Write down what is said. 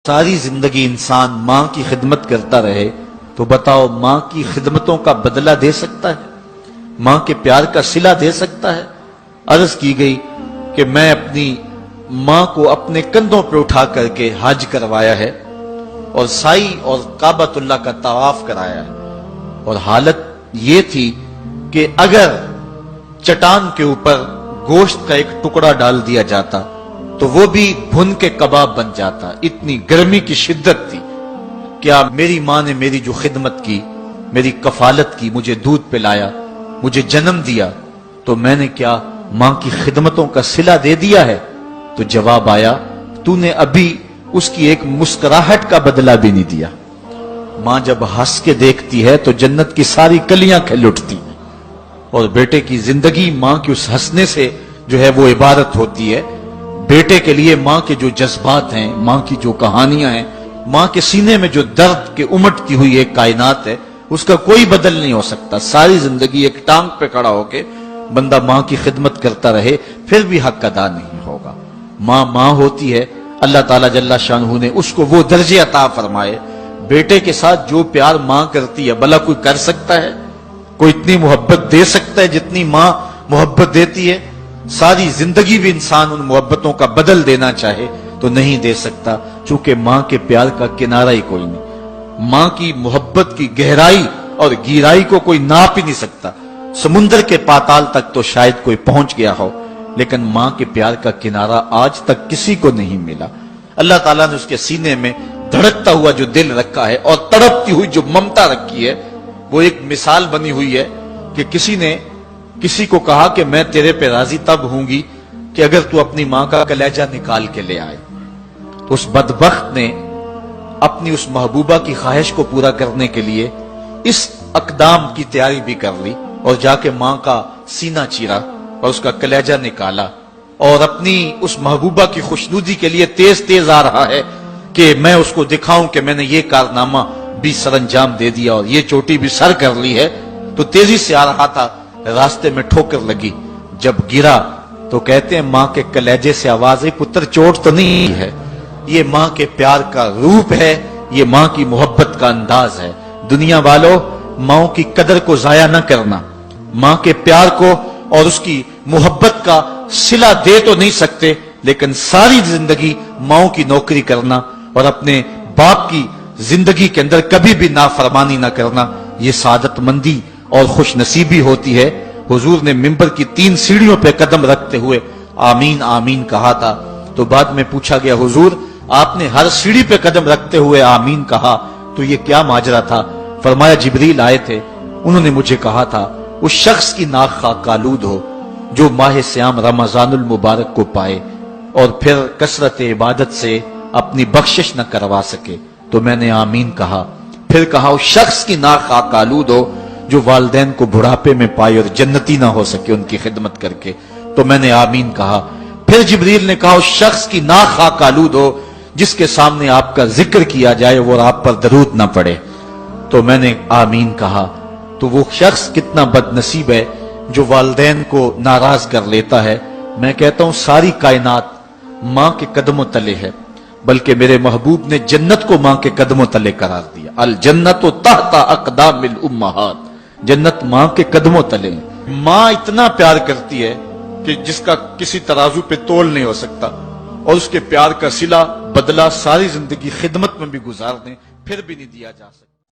ساری زندگی انسان ماں کی خدمت کرتا رہے تو بتاؤ ماں کی خدمتوں کا بدلہ دے سکتا ہے؟ ماں کے پیار کا صلہ دے سکتا ہے؟ عرض کی گئی کہ میں اپنی ماں کو اپنے کندھوں پہ اٹھا کر کے حج کروایا ہے اور سائی اور کعبۃ اللہ کا طواف کرایا ہے، اور حالت یہ تھی کہ اگر چٹان کے اوپر گوشت کا ایک ٹکڑا ڈال دیا جاتا تو وہ بھی بھن کے کباب بن جاتا، اتنی گرمی کی شدت تھی۔ کیا میری ماں نے میری جو خدمت کی، میری کفالت کی، مجھے دودھ پلایا، مجھے جنم دیا، تو میں نے کیا ماں کی خدمتوں کا صلہ دے دیا ہے؟ تو جواب آیا تو نے ابھی اس کی ایک مسکراہٹ کا بدلہ بھی نہیں دیا۔ ماں جب ہنس کے دیکھتی ہے تو جنت کی ساری کلیاں کھل اٹھتی ہیں، اور بیٹے کی زندگی ماں کے اس ہنسنے سے جو ہے وہ عبادت ہوتی ہے۔ بیٹے کے لیے ماں کے جو جذبات ہیں، ماں کی جو کہانیاں ہیں، ماں کے سینے میں جو درد کے امٹتی ہوئی ایک کائنات ہے، اس کا کوئی بدل نہیں ہو سکتا۔ ساری زندگی ایک ٹانگ پہ کھڑا ہو کے بندہ ماں کی خدمت کرتا رہے پھر بھی حق ادا نہیں ہوگا۔ ماں ماں ہوتی ہے، اللہ تعالیٰ جل شانہ نے اس کو وہ درجے عطا فرمائے۔ بیٹے کے ساتھ جو پیار ماں کرتی ہے بھلا کوئی کر سکتا ہے؟ کوئی اتنی محبت دے سکتا ہے جتنی ماں محبت دیتی ہے؟ ساری زندگی بھی انسان ان محبتوں کا بدل دینا چاہے تو نہیں دے سکتا، چونکہ ماں کے پیار کا کنارہ ہی کوئی نہیں۔ ماں کی محبت کی گہرائی اور گہرائی کو کوئی ناپ ہی نہیں سکتا۔ سمندر کے پاتال تک تو شاید کوئی پہنچ گیا ہو، لیکن ماں کے پیار کا کنارہ آج تک کسی کو نہیں ملا۔ اللہ تعالیٰ نے اس کے سینے میں دھڑکتا ہوا جو دل رکھا ہے اور تڑپتی ہوئی جو ممتا رکھی ہے، وہ ایک مثال بنی ہوئی ہے کہ کسی نے کسی کو کہا کہ میں تیرے پہ راضی تب ہوں گی کہ اگر تو اپنی ماں کا کلیجہ نکال کے لے آئے۔ تو اس بدبخت نے اپنی اس محبوبہ کی خواہش کو پورا کرنے کے لیے اس اقدام کی تیاری بھی کر لی، اور جا کے ماں کا سینہ چیرا اور اس کا کلیجہ نکالا، اور اپنی اس محبوبہ کی خوشنودی کے لیے تیز تیز آ رہا ہے کہ میں اس کو دکھاؤں کہ میں نے یہ کارنامہ بھی سر انجام دے دیا اور یہ چوٹی بھی سر کر لی ہے۔ تو تیزی سے آ رہا تھا، راستے میں ٹھوکر لگی، جب گرا تو کہتے ہیں ماں کے کلیجے سے آواز آئی پتر چوٹ تو نہیں ہے۔ یہ ماں کے پیار کا روپ ہے، یہ ماں کی محبت کا انداز ہے۔ دنیا والوں، ماں کی قدر کو ضائع نہ کرنا، ماں کے پیار کو اور اس کی محبت کا صلہ دے تو نہیں سکتے، لیکن ساری زندگی ماں کی نوکری کرنا اور اپنے باپ کی زندگی کے اندر کبھی بھی نافرمانی نہ کرنا، یہ سعادت مندی اور خوش نصیبی ہوتی ہے۔ حضور نے منبر کی 3 سیڑھیوں پہ قدم رکھتے ہوئے آمین آمین کہا تھا، تو بعد میں پوچھا گیا حضور آپ نے ہر سیڑھی پہ قدم رکھتے ہوئے آمین کہا تو یہ کیا ماجرا تھا؟ فرمایا جبریل آئے تھے، انہوں نے مجھے کہا تھا اس شخص کی ناک خاک آلود ہو جو ماہ سیام رمضان المبارک کو پائے اور پھر کثرت عبادت سے اپنی بخشش نہ کروا سکے، تو میں نے آمین کہا۔ پھر کہا اس شخص کی ناک خاک آلود ہو جو والدین کو بڑھاپے میں پائے اور جنتی نہ ہو سکے ان کی خدمت کر کے، تو میں نے آمین کہا۔ پھر جبریل نے کہا اس شخص کی ناک خاک آلود ہو جس کے سامنے آپ کا ذکر کیا جائے وہ آپ پر درود نہ پڑے، تو میں نے آمین کہا۔ تو وہ شخص کتنا بد نصیب ہے جو والدین کو ناراض کر لیتا ہے۔ میں کہتا ہوں ساری کائنات ماں کے قدموں تلے ہے، بلکہ میرے محبوب نے جنت کو ماں کے قدموں تلے قرار دیا۔ الجنت تحت اقدام الامہات، جنت ماں کے قدموں تلے ہے۔ ماں اتنا پیار کرتی ہے کہ جس کا کسی ترازو پہ تول نہیں ہو سکتا، اور اس کے پیار کا صلہ بدلہ ساری زندگی خدمت میں بھی گزار دیں پھر بھی نہیں دیا جا سکتا۔